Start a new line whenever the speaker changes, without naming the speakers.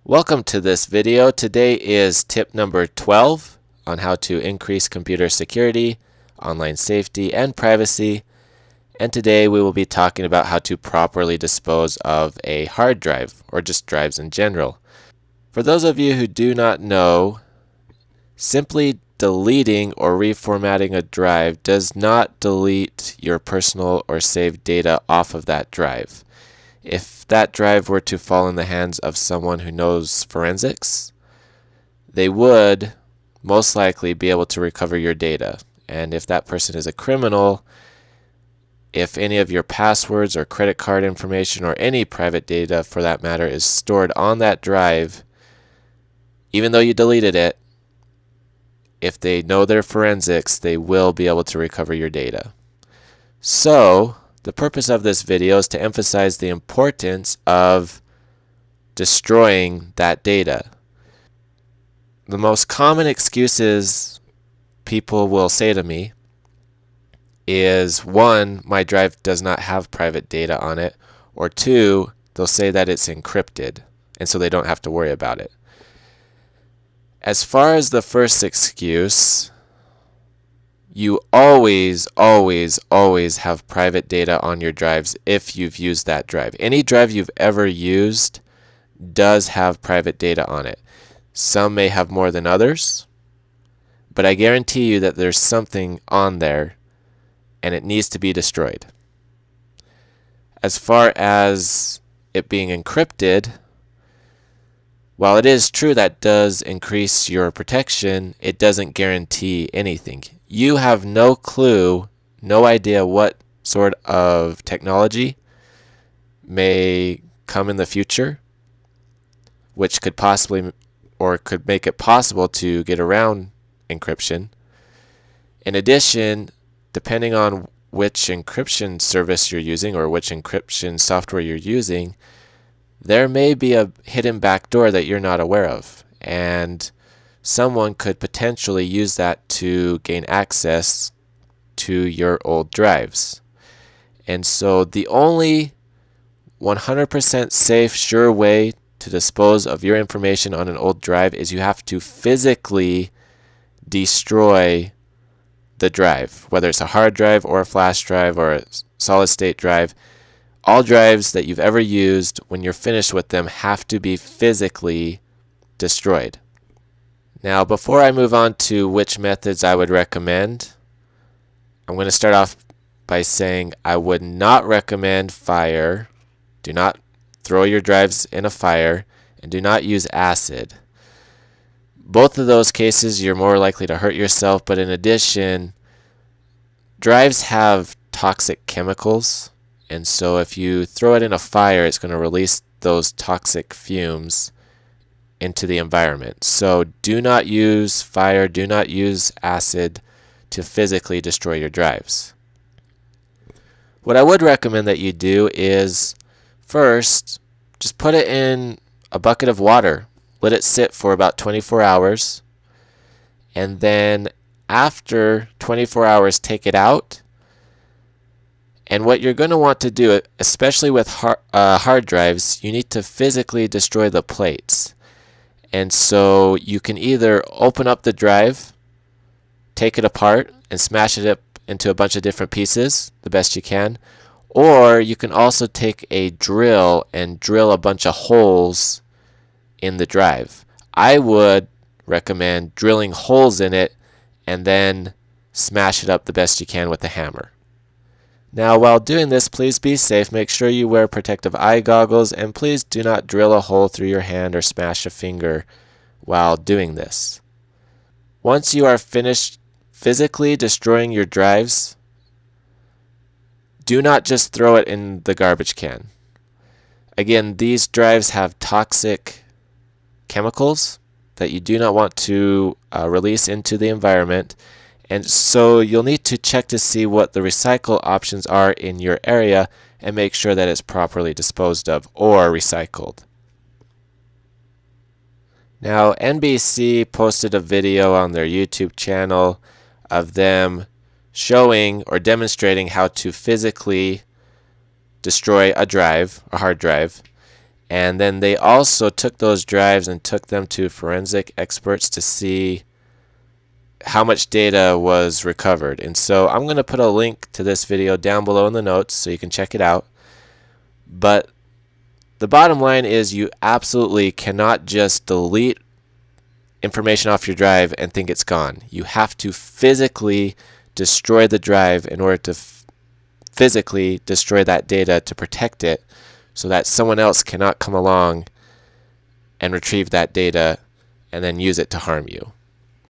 Welcome to this video. Today is tip number 12 on how to increase computer security, online safety, and privacy. And today we will be talking about how to properly dispose of a hard drive, or just drives in general. For those of you who do not know, simply deleting or reformatting a drive does not delete your personal or saved data off of that drive. If that drive were to fall in the hands of someone who knows forensics, they would most likely be able to recover your data. And if that person is a criminal, if any of your passwords or credit card information or any private data for that matter is stored on that drive, even though you deleted it, if they know their forensics, they will be able to recover your data. So, the purpose of this video is to emphasize the importance of destroying that data. The most common excuses people will say to me is, one, my drive does not have private data on it, or two, they'll say that it's encrypted, and so they don't have to worry about it. As far as the first excuse, you always have private data on your drives if you've used that drive. Any drive you've ever used does have private data on it. Some may have more than others, but I guarantee you that there's something on there and it needs to be destroyed. As far as it being encrypted, while it is true that does increase your protection, it doesn't guarantee anything. You have no clue, no idea what sort of technology may come in the future, which could possibly or could make it possible to get around encryption. In addition, depending on which encryption service you're using or which encryption software you're using, there may be a hidden backdoor that you're not aware of, and someone could potentially use that to gain access to your old drives. And so the only 100% safe, sure way to dispose of your information on an old drive is you have to physically destroy the drive, whether it's a hard drive or a flash drive or a solid state drive. All drives that you've ever used, when you're finished with them, have to be physically destroyed. Now, before I move on to which methods I would recommend, I'm going to start off by saying I would not recommend fire. Do not throw your drives in a fire, and do not use acid. Both of those cases, you're more likely to hurt yourself, but in addition, drives have toxic chemicals, and so if you throw it in a fire, it's going to release those toxic fumes into the environment. So do not use fire, do not use acid to physically destroy your drives. What I would recommend that you do is, first, just put it in a bucket of water. Let it sit for about 24 hours. And then after 24 hours, take it out. And what you're going to want to do, especially with hard drives, you need to physically destroy the plates. And so you can either open up the drive, take it apart, and smash it up into a bunch of different pieces the best you can. Or you can also take a drill and drill a bunch of holes in the drive. I would recommend drilling holes in it and then smash it up the best you can with a hammer. Now, while doing this, please be safe. Make sure you wear protective eye goggles, and please do not drill a hole through your hand or smash a finger while doing this. Once you are finished physically destroying your drives, do not just throw it in the garbage can. Again, these drives have toxic chemicals that you do not want to release into the environment. And so you'll need to check to see what the recycle options are in your area and make sure that it's properly disposed of or recycled. Now, NBC posted a video on their YouTube channel of them showing or demonstrating how to physically destroy a drive, a hard drive, And then they also took those drives and took them to forensic experts to see how much data was recovered. And so I'm going to put a link to this video down below in the notes so you can check it out. But the bottom line is you absolutely cannot just delete information off your drive and think it's gone. You have to physically destroy the drive in order to physically destroy that data to protect it so that someone else cannot come along and retrieve that data and then use it to harm you.